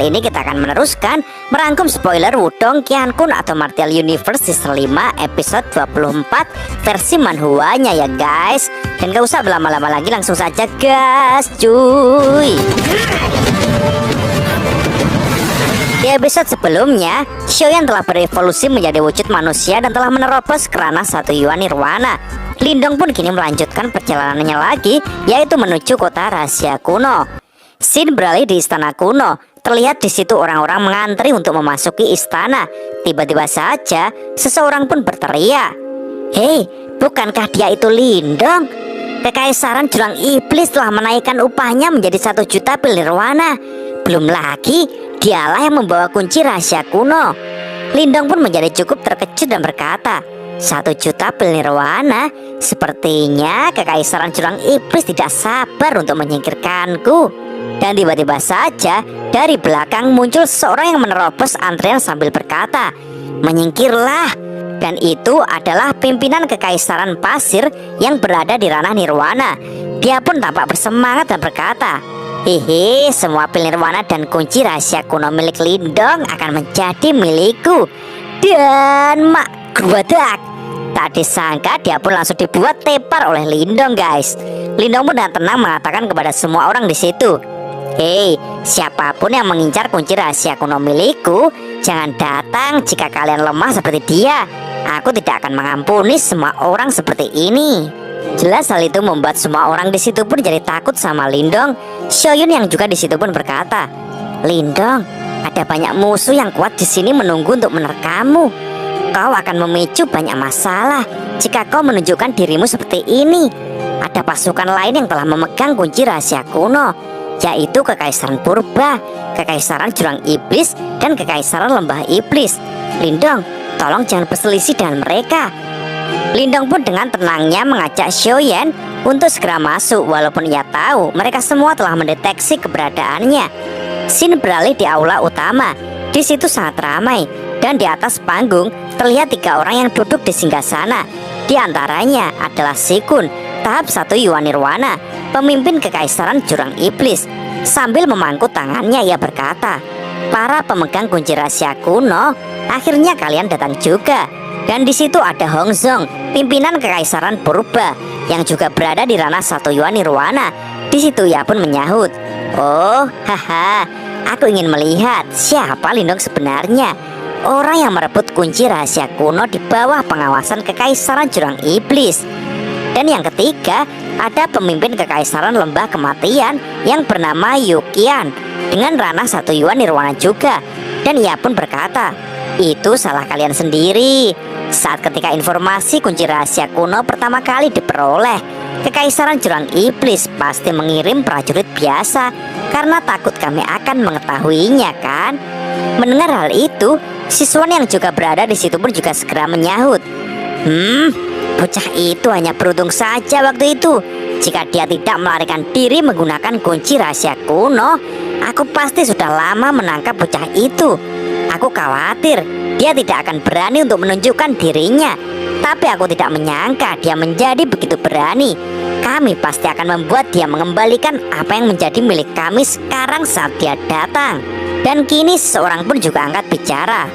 kali ini kita akan meneruskan merangkum spoiler Wudong Qiankun atau Martial Universe Season 5 episode 24 versi manhwanya ya guys. Dan gak usah berlama-lama lagi, langsung saja gas cuy. Di episode sebelumnya, Xiaoyan telah berevolusi menjadi wujud manusia dan telah menerobos ke ranah satu Yuan Nirwana. Lindong pun kini melanjutkan perjalanannya lagi, yaitu menuju kota rahasia kuno. Scene beralih di istana kuno. Terlihat di situ orang-orang mengantri untuk memasuki istana. Tiba-tiba saja seseorang pun berteriak, "Hei, bukankah dia itu Lindong? Kekaisaran Jurang Iblis telah menaikkan upahnya menjadi 1 juta pil nirwana. Belum lagi, dialah yang membawa kunci rahasia kuno." Lindong pun menjadi cukup terkejut dan berkata, 1 juta pil nirwana? Sepertinya Kekaisaran Jurang Iblis tidak sabar untuk menyingkirkanku. Dan tiba-tiba saja dari belakang muncul seorang yang menerobos antrian sambil berkata, "Menyingkirlah." Dan itu adalah pimpinan Kekaisaran Pasir yang berada di ranah nirwana. Dia pun tampak bersemangat dan berkata, "Hehe, semua pil nirwana dan kunci rahasia kuno milik Lindong akan menjadi milikku." Dan gruadak, tak disangka dia pun langsung dibuat tepar oleh Lindong guys. Lindong pun dengan tenang mengatakan kepada semua orang di situ, "Hei, siapapun yang mengincar kunci rahasia kuno milikku, jangan datang jika kalian lemah seperti dia. Aku tidak akan mengampuni semua orang seperti ini." Jelas hal itu membuat semua orang di situ pun jadi takut sama Lindong. Xiaoyan yang juga di situ pun berkata, "Lindong, ada banyak musuh yang kuat di sini menunggu untuk menerkammu. Kau akan memicu banyak masalah jika kau menunjukkan dirimu seperti ini. Ada pasukan lain yang telah memegang kunci rahasia kuno, yaitu Kekaisaran Purba, Kekaisaran Jurang Iblis, dan Kekaisaran Lembah Iblis. Lindong, tolong jangan berselisih dengan mereka." Lindong pun dengan tenangnya mengajak Xiaoyan untuk segera masuk, walaupun ia tahu mereka semua telah mendeteksi keberadaannya. Scene beralih di aula utama. Di situ sangat ramai, dan di atas panggung terlihat 3 orang yang duduk di singgasana. Di antaranya adalah Sikun, tahap 1 Yuan Nirwana, pemimpin Kekaisaran Jurang Iblis. Sambil memangku tangannya ia berkata, "Para pemegang kunci rahasia kuno, akhirnya kalian datang juga." Dan di situ ada Hongzong, pimpinan Kekaisaran Purba, yang juga berada di ranah 1 Yuan Nirwana. Di situ ia pun menyahut, "Oh, haha, aku ingin melihat siapa Lindong sebenarnya. Orang yang merebut kunci rahasia kuno di bawah pengawasan Kekaisaran Jurang Iblis." Dan yang ketiga, ada pemimpin Kekaisaran Lembah Kematian yang bernama Yuqian dengan ranah 1 Yuan Nirwana juga. Dan ia pun berkata, "Itu salah kalian sendiri. Saat ketika informasi kunci rahasia kuno pertama kali diperoleh, Kekaisaran Jurang Iblis pasti mengirim prajurit biasa karena takut kami akan mengetahuinya kan?" Mendengar hal itu, siswan yang juga berada di situ pun juga segera menyahut, "Bocah itu hanya beruntung saja waktu itu. Jika dia tidak melarikan diri menggunakan kunci rahasia kuno, aku pasti sudah lama menangkap bocah itu. Aku khawatir dia tidak akan berani untuk menunjukkan dirinya. Tapi aku tidak menyangka dia menjadi begitu berani. Kami pasti akan membuat dia mengembalikan apa yang menjadi milik kami sekarang saat dia datang." Dan kini seseorang pun juga angkat bicara,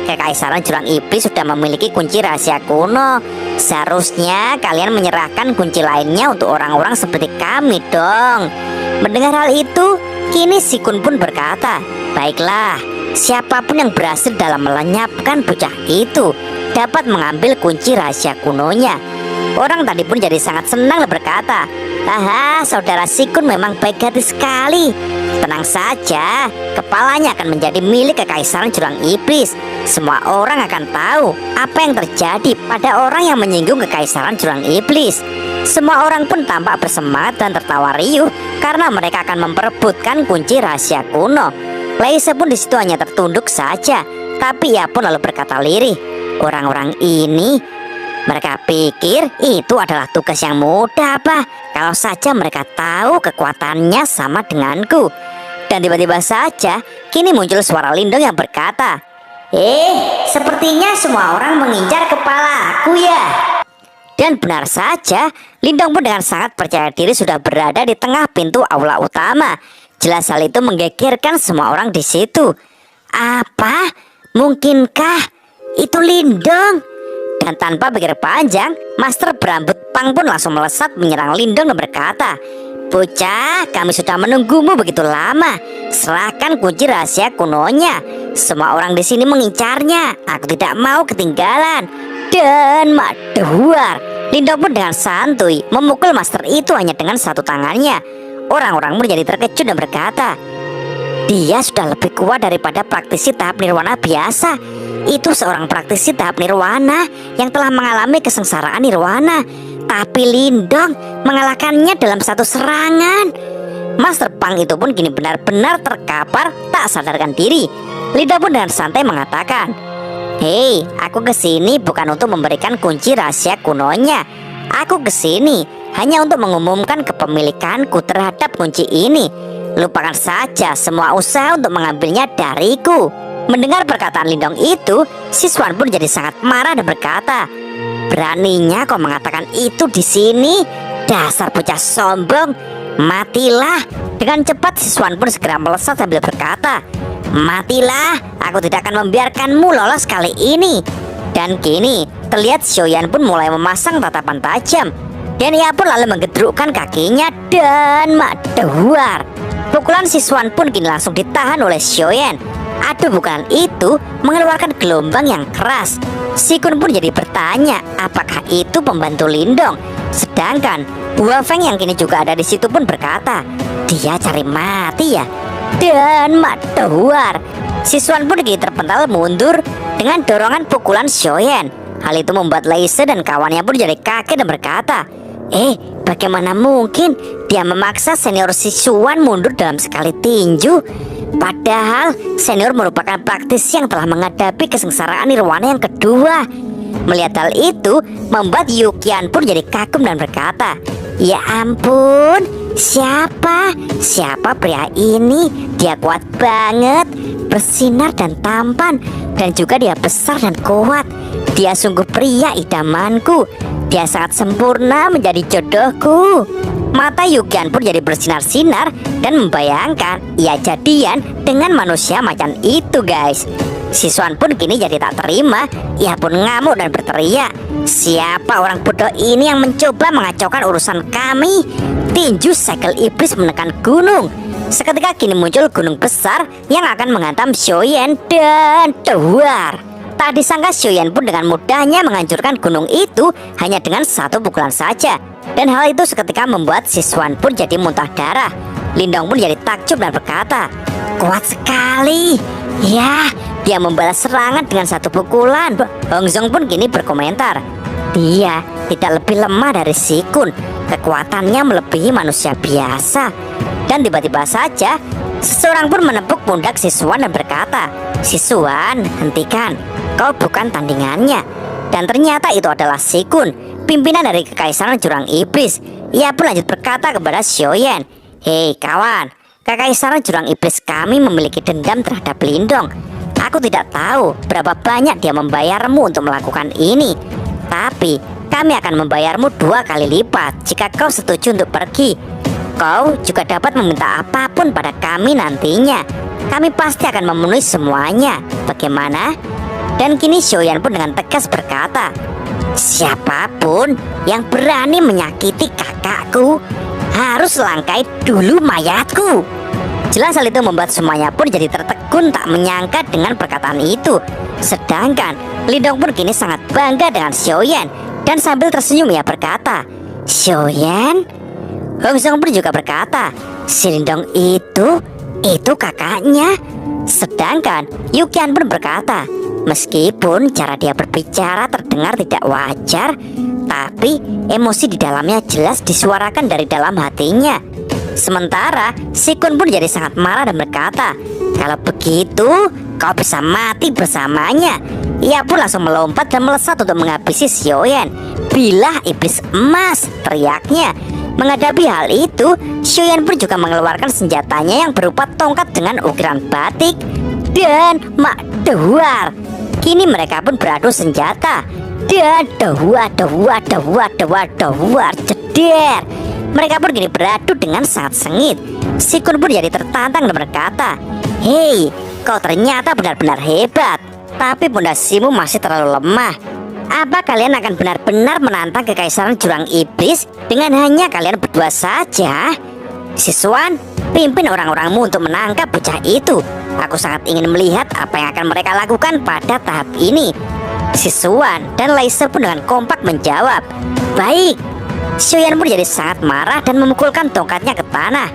Kekaisaran Jurang Iblis sudah memiliki kunci rahasia kuno. Seharusnya kalian menyerahkan kunci lainnya untuk orang-orang seperti kami dong." Mendengar hal itu, kini Sikun pun berkata, "Baiklah, siapapun yang berhasil dalam melenyapkan bocah itu dapat mengambil kunci rahasia kunonya." Orang tadi pun jadi sangat senang dan berkata, "Haha, saudara Sikun memang baik hati sekali. Tenang saja, kepalanya akan menjadi milik Kekaisaran Jurang Iblis. Semua orang akan tahu apa yang terjadi pada orang yang menyinggung Kekaisaran Jurang Iblis." Semua orang pun tampak bersemangat dan tertawa riuh karena mereka akan memperebutkan kunci rahasia kuno. Laisa pun di situ hanya tertunduk saja, tapi ia pun lalu berkata lirih, "Orang-orang ini, mereka pikir itu adalah tugas yang mudah apa? Kalau saja mereka tahu kekuatannya sama denganku." Dan tiba-tiba saja kini muncul suara Lindong yang berkata, "Sepertinya semua orang mengincar kepala aku ya." Dan benar saja, Lindong pun dengan sangat percaya diri sudah berada di tengah pintu aula utama. Jelas hal itu menggegerkan semua orang di situ. Apa? Mungkinkah itu Lindong? Dan tanpa pikir panjang, Master berambut pang pun langsung melesat menyerang Lindong dan berkata, "Bocah, kami sudah menunggumu begitu lama. Serahkan kunci rahasia kunonya. Semua orang di sini mengincarnya. Aku tidak mau ketinggalan." Dan maduar, Lindong pun dengan santuy memukul Master itu hanya dengan satu tangannya. Orang-orang pun jadi terkejut dan berkata, "Dia sudah lebih kuat daripada praktisi tahap nirwana biasa. Itu seorang praktisi tahap nirwana yang telah mengalami kesengsaraan nirwana. Tapi Lindong mengalahkannya dalam satu serangan." Master Pang itu pun kini benar-benar terkapar tak sadarkan diri. Lindong pun dengan santai mengatakan, "Hei, aku kesini bukan untuk memberikan kunci rahasia kunonya. Aku kesini hanya untuk mengumumkan kepemilikanku terhadap kunci ini. Lupakan saja semua usaha untuk mengambilnya dariku." Mendengar perkataan Lindong itu, Siswan pun jadi sangat marah dan berkata, "Beraninya kau mengatakan itu di sini? Dasar bocah sombong, matilah!" Dengan cepat Siswan pun segera melesat sambil berkata, "Matilah, aku tidak akan membiarkanmu lolos kali ini." Dan kini terlihat Xiaoyan pun mulai memasang tatapan tajam, dan ia pun lalu menggedrukkan kakinya dan maduar. Pukulan Siswan pun kini langsung ditahan oleh Xiaoyan. Aduh, bukan itu mengeluarkan gelombang yang keras. Sikun pun jadi bertanya apakah itu pembantu Lindong. Sedangkan Hua Feng yang kini juga ada di situ pun berkata, "Dia cari mati ya." Dan maduar, Siswan pun kini terpental mundur dengan dorongan pukulan Xiaoyan. Hal itu membuat Leise dan kawannya pun jadi kaget dan berkata, "Bagaimana mungkin dia memaksa senior Siswan mundur dalam sekali tinju? Padahal senior merupakan praktisi yang telah menghadapi kesengsaraan nirwana yang kedua." Melihat hal itu membuat Yukian pun jadi kagum dan berkata, "Ya ampun, siapa pria ini? Dia kuat banget, bersinar dan tampan, dan juga dia besar dan kuat. Dia sungguh pria idamanku. Dia sangat sempurna menjadi jodohku." Mata Yukian pun jadi bersinar-sinar dan membayangkan ia jadian dengan manusia macan itu, guys. Siswan pun kini jadi tak terima. Ia pun ngamuk dan berteriak, "Siapa orang bodoh ini yang mencoba mengacaukan urusan kami? Tinju segel iblis menekan gunung." Seketika kini muncul gunung besar yang akan menghantam Xiaoyan dan duar. Tak disangka Xiaoyan pun dengan mudahnya menghancurkan gunung itu hanya dengan satu pukulan saja. Dan hal itu seketika membuat Siswan pun jadi muntah darah. Lindong pun jadi takjub dan berkata, "Kuat sekali. Ya, dia membalas serangan dengan satu pukulan." Hong Zhong pun kini berkomentar, "Dia tidak lebih lemah dari Sikun. Kekuatannya melebihi manusia biasa." Dan tiba-tiba saja seseorang pun menepuk pundak Siswan dan berkata, "Siswan, hentikan. Kau bukan tandingannya." Dan ternyata itu adalah Sikun, pimpinan dari Kekaisaran Jurang Iblis. Ia pun lanjut berkata kepada Xiaoyan, "Hei kawan, Kekaisaran Jurang Iblis kami memiliki dendam terhadap Lindong. Aku tidak tahu berapa banyak dia membayarmu untuk melakukan ini. Tapi kami akan membayarmu 2 kali lipat jika kau setuju untuk pergi. Kau juga dapat meminta apapun pada kami nantinya. Kami pasti akan memenuhi semuanya. Bagaimana?" Dan kini Xiaoyan pun dengan tegas berkata, "Siapapun yang berani menyakiti kakakku harus langkai dulu mayatku." Jelas hal itu membuat semuanya pun jadi tertegun tak menyangka dengan perkataan itu. Sedangkan Lindong pun kini sangat bangga dengan Xiaoyan, dan sambil tersenyum ia berkata, "Xiaoyan?" Hong Zhong pun juga berkata, "Si Lindong itu kakaknya." Sedangkan Yukian pun berkata, "Meskipun cara dia berbicara terdengar tidak wajar, tapi emosi di dalamnya jelas disuarakan dari dalam hatinya." Sementara Sikun pun jadi sangat marah dan berkata, "Kalau begitu kau bisa mati bersamanya." Ia pun langsung melompat dan melesat untuk menghabisi Xiaoyan. "Bilah iblis emas!" teriaknya. Menghadapi hal itu, Xiaoyan pun juga mengeluarkan senjatanya yang berupa tongkat dengan ukiran batik dan maduar. Kini mereka pun beradu senjata dan duar jeder. Mereka pun kini beradu dengan sangat sengit. Sikun pun jadi tertantang dan berkata, "Hei, kau ternyata benar-benar hebat, tapi pondasimu masih terlalu lemah. Apa kalian akan benar-benar menantang kekaisaran jurang iblis dengan hanya kalian berdua saja? Siswan, pimpin orang-orangmu untuk menangkap bocah itu. Aku sangat ingin melihat apa yang akan mereka lakukan pada tahap ini." Siswan dan Laise pun dengan kompak menjawab, "Baik." Xiaoyan pun jadi sangat marah dan memukulkan tongkatnya ke tanah.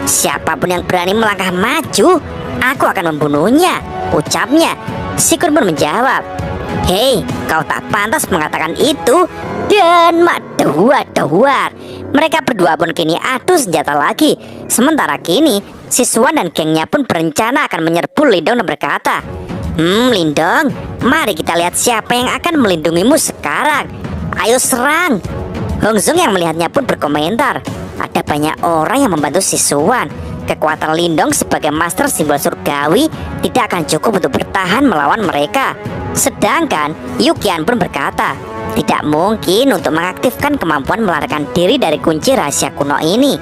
"Siapapun yang berani melangkah maju, aku akan membunuhnya," ucapnya. Sikun pun menjawab, "Hei, kau tak pantas mengatakan itu." Dan dahar. Mereka berdua pun kini adu senjata lagi. Sementara kini Siswan dan gengnya pun berencana akan menyerbu Lindong dan berkata, "Lindong, mari kita lihat siapa yang akan melindungimu sekarang. Ayo serang." Hongzong yang melihatnya pun berkomentar, "Ada banyak orang yang membantu Siswan. Kekuatan Lindong sebagai master simbol surgawi tidak akan cukup untuk bertahan melawan mereka." Sedangkan Yukian pun berkata, "Tidak mungkin untuk mengaktifkan kemampuan melarikan diri dari kunci rahasia kuno ini."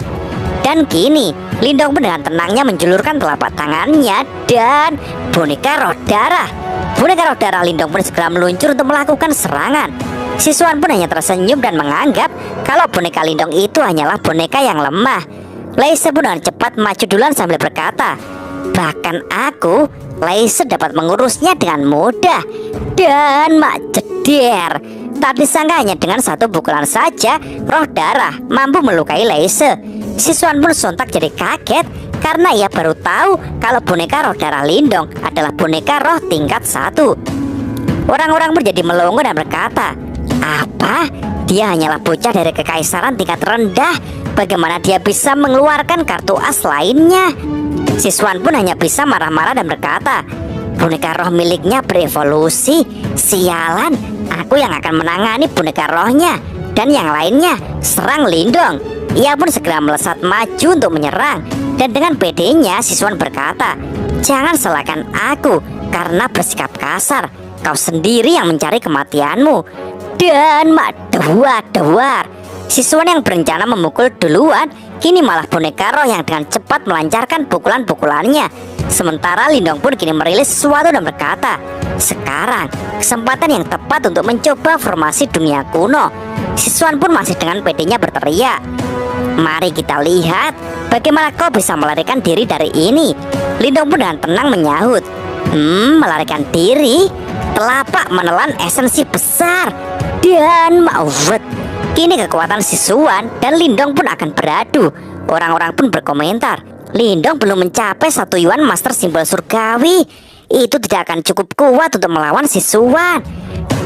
Dan kini Lindong pun dengan tenangnya menjulurkan telapak tangannya dan boneka roh darah. Boneka roh darah Lindong pun segera meluncur untuk melakukan serangan. Siswan pun hanya tersenyum dan menganggap kalau boneka Lindong itu hanyalah boneka yang lemah. Laise pun dengan cepat maju duluan sambil berkata, "Bahkan aku, Laise, dapat mengurusnya dengan mudah." Dan jeder. Tak disangka hanya dengan satu pukulan saja roh darah mampu melukai Laise. Siswan pun sontak jadi kaget karena ia baru tahu kalau boneka roh darah Lindong adalah boneka roh tingkat 1. Orang-orang pun jadi melongo dan berkata, "Apa? Dia hanyalah bocah dari kekaisaran tingkat rendah. Bagaimana dia bisa mengeluarkan kartu as lainnya?" Siswan pun hanya bisa marah-marah dan berkata, "Boneka roh miliknya berevolusi. Sialan, aku yang akan menangani boneka rohnya. Dan yang lainnya, serang Lindong." Ia pun segera melesat maju untuk menyerang. Dan dengan pedenya Siswan berkata, "Jangan salahkan aku karena bersikap kasar. Kau sendiri yang mencari kematianmu." Dan dahar. Siswan yang berencana memukul duluan kini malah boneka roh yang dengan cepat melancarkan pukulan-pukulannya. Sementara Lindong pun kini merilis sesuatu dan berkata, "Sekarang kesempatan yang tepat untuk mencoba formasi dunia kuno." Siswan pun masih dengan pedenya berteriak, "Mari kita lihat bagaimana kau bisa melarikan diri dari ini." Lindong pun dengan tenang menyahut, "Melarikan diri? Telapak menelan esensi besar." Dan kini kekuatan Siswan dan Lindong pun akan beradu. Orang-orang pun berkomentar, "Lindong belum mencapai 1 Yuan master simbol surgawi. Itu tidak akan cukup kuat untuk melawan Siswan."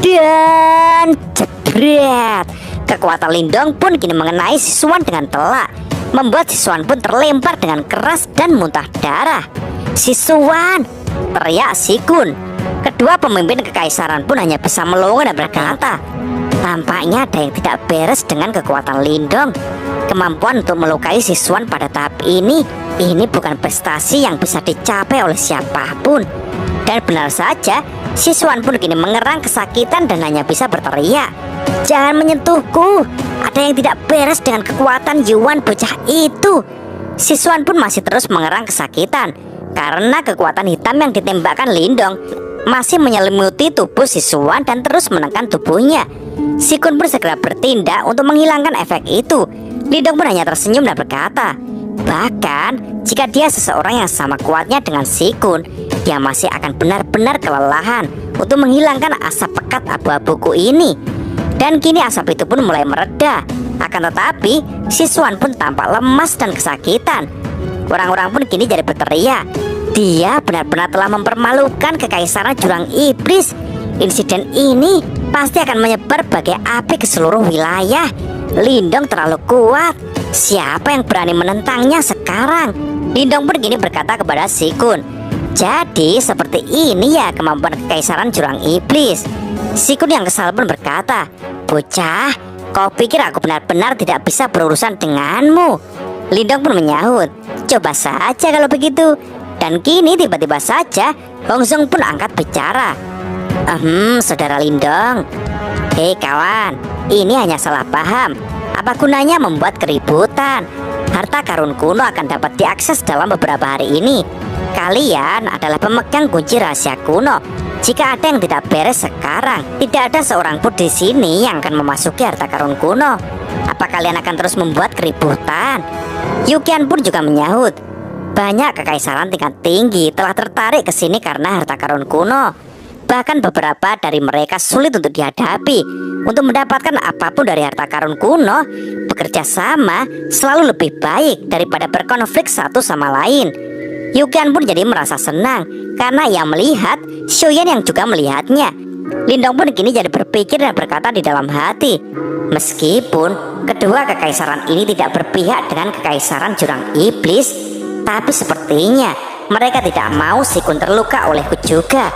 Dan jebret. Kekuatan Lindong pun kini mengenai Siswan dengan telak, membuat Siswan pun terlempar dengan keras dan muntah darah. "Siswan!" teriak Sikun. Kedua pemimpin kekaisaran pun hanya bisa melongo dan berkata, "Tampaknya ada yang tidak beres dengan kekuatan Lindong. Kemampuan untuk melukai Siswan pada tahap ini bukan prestasi yang bisa dicapai oleh siapapun." Dan benar saja, Siswan pun kini mengerang kesakitan dan hanya bisa berteriak, "Jangan menyentuhku. Ada yang tidak beres dengan kekuatan Yuan bocah itu." Siswan pun masih terus mengerang kesakitan karena kekuatan hitam yang ditembakkan Lindong masih menyelimuti tubuh Siswan dan terus menekan tubuhnya. Sikun pun segera bertindak untuk menghilangkan efek itu. Lindong pun hanya tersenyum dan berkata, "Bahkan jika dia seseorang yang sama kuatnya dengan Sikun, dia masih akan benar-benar kelelahan untuk menghilangkan asap pekat abu-abuku ini." Dan kini asap itu pun mulai mereda. Akan tetapi Siswan pun tampak lemas dan kesakitan. Orang-orang pun kini jadi berteriak, "Dia benar-benar telah mempermalukan kekaisaran jurang iblis. Insiden ini pasti akan menyebar bagai api ke seluruh wilayah. Lindong terlalu kuat. Siapa yang berani menentangnya sekarang?" Lindong pun kini berkata kepada Sikun, "Jadi seperti ini ya kemampuan kekaisaran jurang iblis." Sikun yang kesal pun berkata, "Bocah, kau pikir aku benar-benar tidak bisa berurusan denganmu?" Lindong pun menyahut, "Coba saja kalau begitu." Dan kini tiba-tiba saja Hongzong pun angkat bicara, Saudara Lindong. Hei kawan, ini hanya salah paham. Apa gunanya membuat keributan? Harta karun kuno akan dapat diakses dalam beberapa hari ini. Kalian adalah pemegang kunci rahasia kuno. Jika ada yang tidak beres sekarang, tidak ada seorang pun di sini yang akan memasuki harta karun kuno. Apa kalian akan terus membuat keributan? Yukian pun juga menyahut, banyak kekaisaran tingkat tinggi telah tertarik ke sini karena harta karun kuno. Bahkan beberapa dari mereka sulit untuk dihadapi. Untuk mendapatkan apapun dari harta karun kuno, bekerja sama selalu lebih baik daripada berkonflik satu sama lain. Yukian pun jadi merasa senang karena ia melihat Xiaoyan yang juga melihatnya. Lindong pun kini jadi berpikir dan berkata di dalam hati, meskipun kedua kekaisaran ini tidak berpihak dengan kekaisaran jurang iblis, tapi sepertinya mereka tidak mau si Kun terluka olehku juga.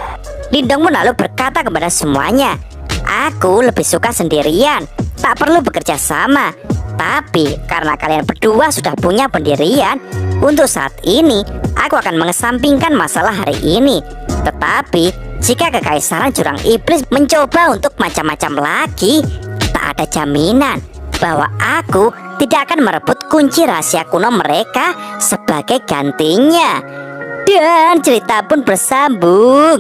Lindong pun lalu berkata kepada semuanya, aku lebih suka sendirian, tak perlu bekerja sama. Tapi karena kalian berdua sudah punya pendirian, untuk saat ini aku akan mengesampingkan masalah hari ini. Tetapi jika kekaisaran jurang iblis mencoba untuk macam-macam lagi, tak ada jaminan bahwa aku tidak akan merebut kunci rahasia kuno mereka sebagai gantinya. Dan cerita pun bersambung.